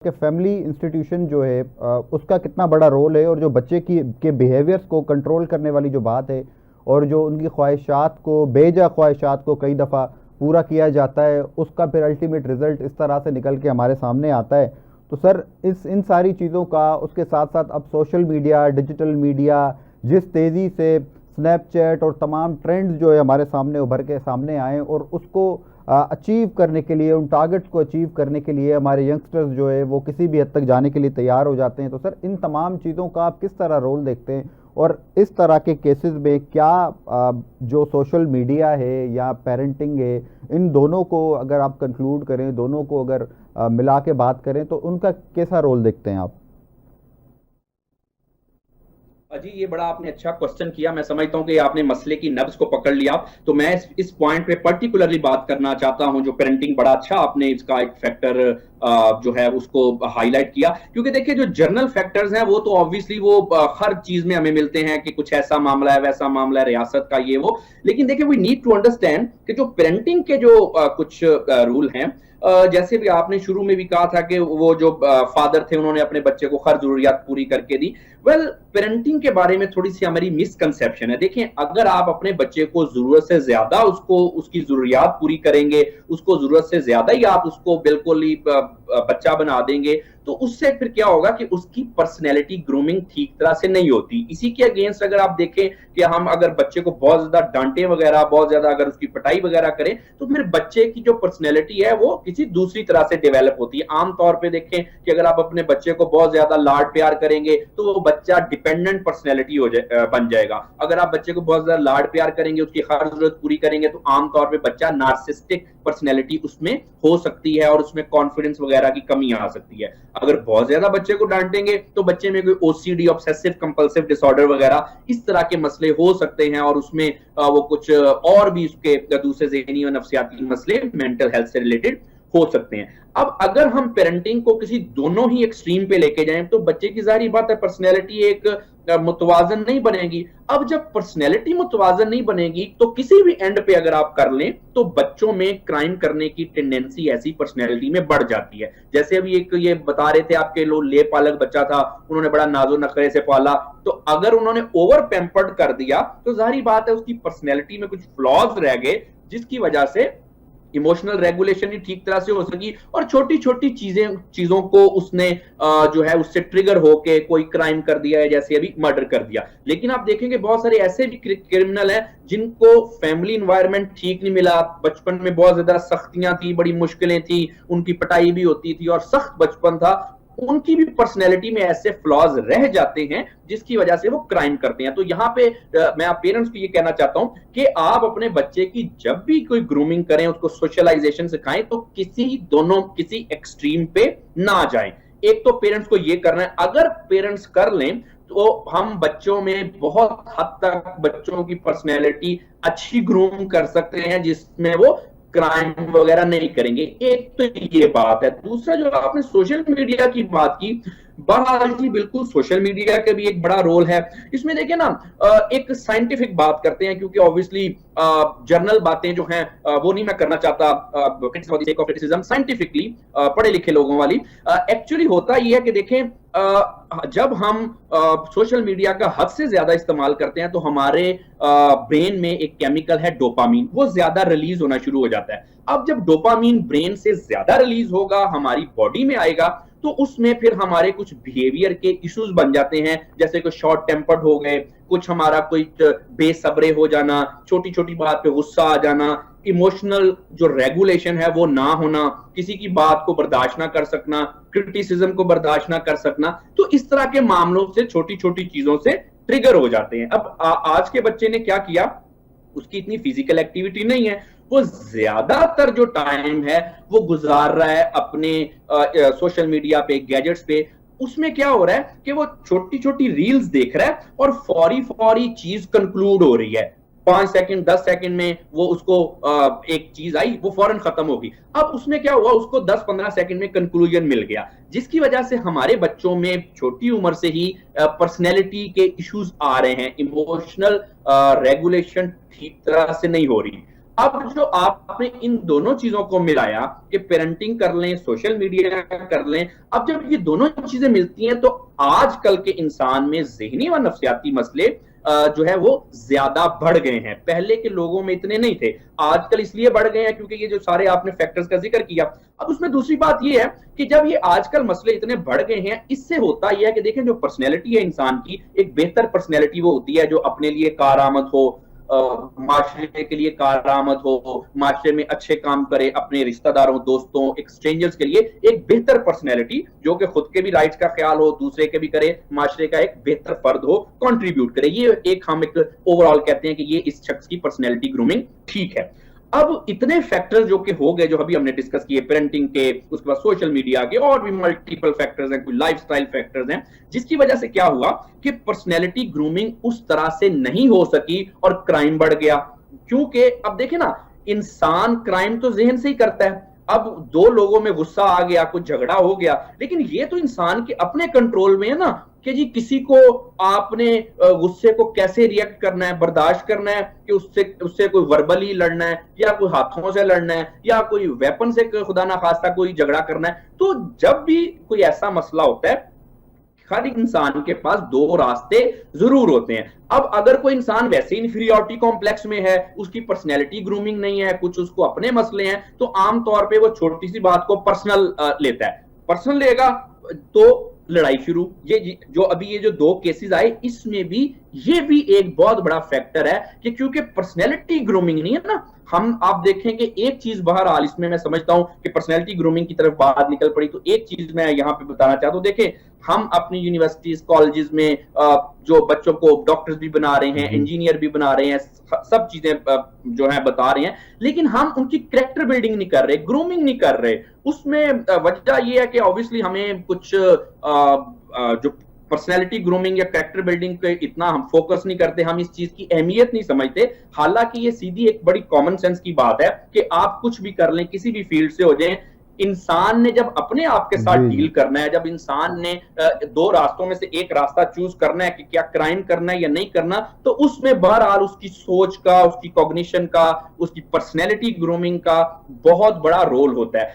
कि family institution जो है उसका कितना बड़ा रोल है, और जो बच्चे की के बिहेवियर्स को कंट्रोल करने वाली जो बात है, और जो उनकी ख्वाहिशात को, बेजा ख्वाहिशात को कई दफ़ा पूरा किया जाता है, उसका फिर अल्टीमेट रिजल्ट इस तरह से निकल के हमारे सामने आता है। तो सर, इस इन सारी चीज़ों का, उसके साथ साथ अब सोशल मीडिया, डिजिटल मीडिया जिस तेज़ी से, स्नैपचैट और तमाम ट्रेंड्स जो है हमारे सामने उभर के सामने आए, और उसको अचीव करने के लिए, उन टारगेट्स को अचीव करने के लिए हमारे यंगस्टर्स जो है वो किसी भी हद तक जाने के लिए तैयार हो जाते हैं। तो सर, इन तमाम चीज़ों का आप किस तरह रोल देखते हैं, और इस तरह के केसेस में क्या जो सोशल मीडिया है या पेरेंटिंग है, इन दोनों को अगर आप कंक्लूड करें, दोनों को अगर मिला के बात करें, तो उनका कैसा रोल देखते हैं आप? अजी, ये बड़ा आपने अच्छा क्वेश्चन किया। मैं समझता हूँ कि आपने मसले की नब्ज को पकड़ लिया। तो मैं इस पॉइंट पे पर्टिकुलरली बात करना चाहता हूँ। जो पेरेंटिंग, बड़ा अच्छा आपने इसका एक फैक्टर जो है उसको हाईलाइट किया, क्योंकि देखिए जो जर्नल फैक्टर्स हैं वो तो ऑब्वियसली वो हर चीज में हमें मिलते हैं कि कुछ ऐसा मामला है, वैसा मामला है, रियासत का ये वो। लेकिन देखिए वी नीड टू अंडरस्टैंड कि जो पेरेंटिंग के जो कुछ रूल हैं, जैसे भी आपने शुरू में भी कहा था कि वो जो फादर थे उन्होंने अपने बच्चे को हर जरूरियात पूरी करके दी। वेल, पेरेंटिंग के बारे में थोड़ी सी हमारी मिसकंसेप्शन है। देखें, अगर आप अपने बच्चे को जरूरत से ज्यादा उसको उसकी जरूरियात पूरी करेंगे, उसको जरूरत से ज्यादा ही आप उसको बिल्कुल ही बच्चा बना देंगे, तो उससे फिर क्या होगा कि उसकी पर्सनैलिटी ग्रूमिंग ठीक तरह से नहीं होती। इसी के अगेंस्ट अगर आप देखें कि हम अगर बच्चे को बहुत ज्यादा डांटे वगैरह, बहुत ज्यादा अगर उसकी पिटाई वगैरह करें, तो फिर बच्चे की जो पर्सनैलिटी है वो किसी दूसरी तरह से डेवलप होती है। आमतौर पे देखें कि अगर आप अपने बच्चे को बहुत ज्यादा लाड प्यार करेंगे तो वो बच्चा डिपेंडेंट पर्सनैलिटी बन जाएगा। अगर आप बच्चे को बहुत ज्यादा लाड प्यार करेंगे, उसकी हर जरूरत पूरी करेंगे, तो आमतौर पे बच्चा नार्सिस्टिक पर्सनैलिटी उसमें हो सकती है और उसमें कॉन्फिडेंस वगैरह की कमी आ सकती है। अगर बहुत ज्यादा बच्चे को डांटेंगे तो बच्चे में कोई ओसीडी, ऑब्सेसिव कंपल्सिव डिसऑर्डर वगैरह, इस तरह के मसले हो सकते हैं, और उसमें वो कुछ और भी उसके दूसरे ज़हनी और नफ्सियाती मसले मेंटल हेल्थ से रिलेटेड हो सकते हैं। अब अगर हम पेरेंटिंग को किसी दोनों ही एक्सट्रीम पे लेके जाएं तो बच्चे की जाहिर बात है पर्सनैलिटी एक मुतवाजन नहीं बनेगी। अब जब पर्सनैलिटी मुतवाजन नहीं बनेगी तो किसी भी एंड पे अगर आप कर लें तो बच्चों में क्राइम करने की टेंडेंसी ऐसी पर्सनैलिटी में बढ़ जाती है। जैसे अभी एक ये बता रहे थे आपके लो ले पालक बच्चा था, उन्होंने बड़ा नाजो नखरे से पाला, तो अगर उन्होंने ओवर पैम्पर्ड कर दिया तो जाहिर बात है उसकी पर्सनैलिटी में कुछ फ्लॉज रह गए, जिसकी वजह से इमोशनल रेगुलेशन ही ठीक तरह से हो सकी, और छोटी छोटी चीजों को उसने जो है उससे ट्रिगर होके कोई क्राइम कर दिया है, जैसे अभी मर्डर कर दिया। लेकिन आप देखेंगे बहुत सारे ऐसे भी क्रिमिनल हैं जिनको फैमिली इन्वायरमेंट ठीक नहीं मिला, बचपन में बहुत ज्यादा सख्तियां थी, बड़ी मुश्किलें थी, उनकी पिटाई भी होती थी और सख्त बचपन था, उनकी भी पर्सनैलिटी में ऐसे फ्लॉज रह जाते हैं जिसकी वजह से वो क्राइम करते हैं। तो यहाँ पे मैं आप पेरेंट्स को ये कहना चाहता हूं कि आप अपने बच्चे की जब भी कोई ग्रूमिंग करें, उसको सोशलाइजेशन सिखाएं, तो किसी एक्सट्रीम पे ना जाएं। एक तो पेरेंट्स को ये करना है, अगर पेरेंट्स कर लें तो हम बच्चों में बहुत हद तक बच्चों की पर्सनैलिटी अच्छी ग्रूम कर सकते हैं, जिसमें वो क्राइम वगैरह नहीं करेंगे। एक तो ये बात है। दूसरा, जो आपने सोशल मीडिया की बात की, बहरहाल जी बिल्कुल सोशल मीडिया का भी एक बड़ा रोल है इसमें। देखिए ना, एक साइंटिफिक बात करते हैं, क्योंकि ऑब्वियसली जर्नल बातें जो हैं वो नहीं मैं करना चाहता साइंटिफिकली पढ़े लिखे लोगों वाली। एक्चुअली होता ये है कि देखें, जब हम सोशल मीडिया का हद से ज्यादा इस्तेमाल करते हैं तो हमारे ब्रेन में एक केमिकल है डोपामीन, वो ज्यादा रिलीज होना शुरू हो जाता है। अब जब डोपामीन ब्रेन से ज्यादा रिलीज होगा, हमारी बॉडी में आएगा, तो उसमें फिर हमारे कुछ बिहेवियर के इश्यूज बन जाते हैं, जैसे कुछ शॉर्ट टेम्पर्ड हो गए, कुछ हमारा कोई बेसब्रे हो जाना, छोटी छोटी बात पे गुस्सा आ जाना, इमोशनल जो रेगुलेशन है वो ना होना, किसी की बात को बर्दाश्त ना कर सकना, क्रिटिसिज्म को बर्दाश्त ना कर सकना। तो इस तरह के मामलों से, छोटी छोटी चीजों से ट्रिगर हो जाते हैं। अब आज के बच्चे ने क्या किया, उसकी इतनी फिजिकल एक्टिविटी नहीं है, वो ज्यादातर जो टाइम है वो गुजार रहा है अपने सोशल मीडिया पे, गैजेट्स पे। उसमें क्या हो रहा है कि वो छोटी छोटी रील्स देख रहा है और फौरी फौरी चीज कंक्लूड हो रही है। 5 सेकंड 10 सेकंड में वो उसको एक चीज आई, वो फौरन खत्म होगी। अब उसमें क्या हुआ, उसको 10-15 सेकंड में कंक्लूजन मिल गया, जिसकी वजह से हमारे बच्चों में छोटी उम्र से ही पर्सनैलिटी के इश्यूज आ रहे हैं, इमोशनल रेगुलेशन ठीक तरह से नहीं हो रही। अब जो आपने इन दोनों चीजों को मिलाया कि पेरेंटिंग कर लें, सोशल मीडिया कर लें, अब जब ये दोनों चीजें मिलती हैं तो आजकल के इंसान में ज़हनी व नफ्सियाती मसले जो है वो ज्यादा बढ़ गए हैं। पहले के लोगों में इतने नहीं थे, आजकल इसलिए बढ़ गए हैं क्योंकि ये जो सारे आपने फैक्टर्स का जिक्र किया। अब उसमें दूसरी बात ये है कि जब ये आजकल मसले इतने बढ़ गए हैं, इससे होता यह है कि देखें जो पर्सनैलिटी है इंसान की, एक बेहतर पर्सनैलिटी वो होती है जो अपने लिए कारआमद हो, माशरे के लिए कारआमद हो, माशरे में अच्छे काम करे, अपने रिश्तेदारों, दोस्तों, एक स्ट्रेंजर्स के लिए एक बेहतर पर्सनैलिटी जो कि खुद के भी राइट्स का ख्याल हो, दूसरे के भी करे, माशरे का एक बेहतर फर्द हो, कंट्रीब्यूट करे। ये एक हम एक ओवरऑल कहते हैं कि ये इस शख्स की पर्सनैलिटी ग्रूमिंग ठीक है। अब इतने फैक्टर्स जो कि हो गए, जो अभी हमने डिस्कस किए, पेरेंटिंग के, उसके बाद सोशल मीडिया के, और भी मल्टीपल फैक्टर्स हैं, कोई लाइफस्टाइल फैक्टर्स हैं, जिसकी वजह से क्या हुआ कि पर्सनैलिटी ग्रूमिंग उस तरह से नहीं हो सकी और क्राइम बढ़ गया। क्योंकि अब देखें ना, इंसान क्राइम तो जहन से ही करता है। अब दो लोगों में गुस्सा आ गया, कुछ झगड़ा हो गया, लेकिन ये तो इंसान के अपने कंट्रोल में है ना कि जी किसी को आपने गुस्से को कैसे रिएक्ट करना है, बर्दाश्त करना है कि उससे उससे कोई वर्बली लड़ना है, या कोई हाथों से लड़ना है, या कोई वेपन से खुदा ना खास्ता कोई झगड़ा करना है। तो जब भी कोई ऐसा मसला होता है, हर इंसान के पास दो रास्ते जरूर होते हैं। अब अगर कोई इंसान वैसे इंफीरियरिटी कॉम्प्लेक्स में है, उसकी पर्सनैलिटी ग्रूमिंग नहीं है, कुछ उसको अपने मसले हैं, तो आमतौर पे वो छोटी सी बात को पर्सनल लेता है। पर्सनल लेगा तो लड़ाई शुरू। ये जो अभी ये जो दो केसेस आए, इसमें भी ये भी एक बहुत बड़ा फैक्टर है कि क्योंकि पर्सनैलिटी ग्रूमिंग नहीं है ना, हम आप देखें कि एक चीज बहरहाल इसमें मैं समझता हूं कि पर्सनैलिटी ग्रूमिंग की तरफ बात निकल पड़ी, तो एक चीज मैं यहां पे बताना चाहता हूं। देखें, हम अपनी यूनिवर्सिटीज, कॉलेजेस में जो बच्चों को डॉक्टर्स भी बना रहे हैं, इंजीनियर भी बना रहे हैं, सब चीजें जो है बता रहे हैं, लेकिन हम उनकी कैरेक्टर बिल्डिंग नहीं कर रहे, ग्रूमिंग नहीं कर रहे। उसमें वजह यह है कि ऑब्वियसली हमें कुछ जो पर्सनैलिटी ग्रूमिंग या कैरेक्टर बिल्डिंग पे इतना हम फोकस नहीं करते, हम इस चीज की अहमियत नहीं समझते। हालांकि ये सीधी एक बड़ी कॉमन सेंस की बात है कि आप कुछ भी कर लें, किसी भी फील्ड से हो जाए, इंसान ने जब अपने आप के साथ डील करना है, जब इंसान ने दो रास्तों में से एक रास्ता चूज करना है कि क्या क्राइम करना है या नहीं करना, तो उसमें बहरहाल उसकी सोच का, उसकी कॉग्निशन का, उसकी पर्सनैलिटी ग्रूमिंग का बहुत बड़ा रोल होता है।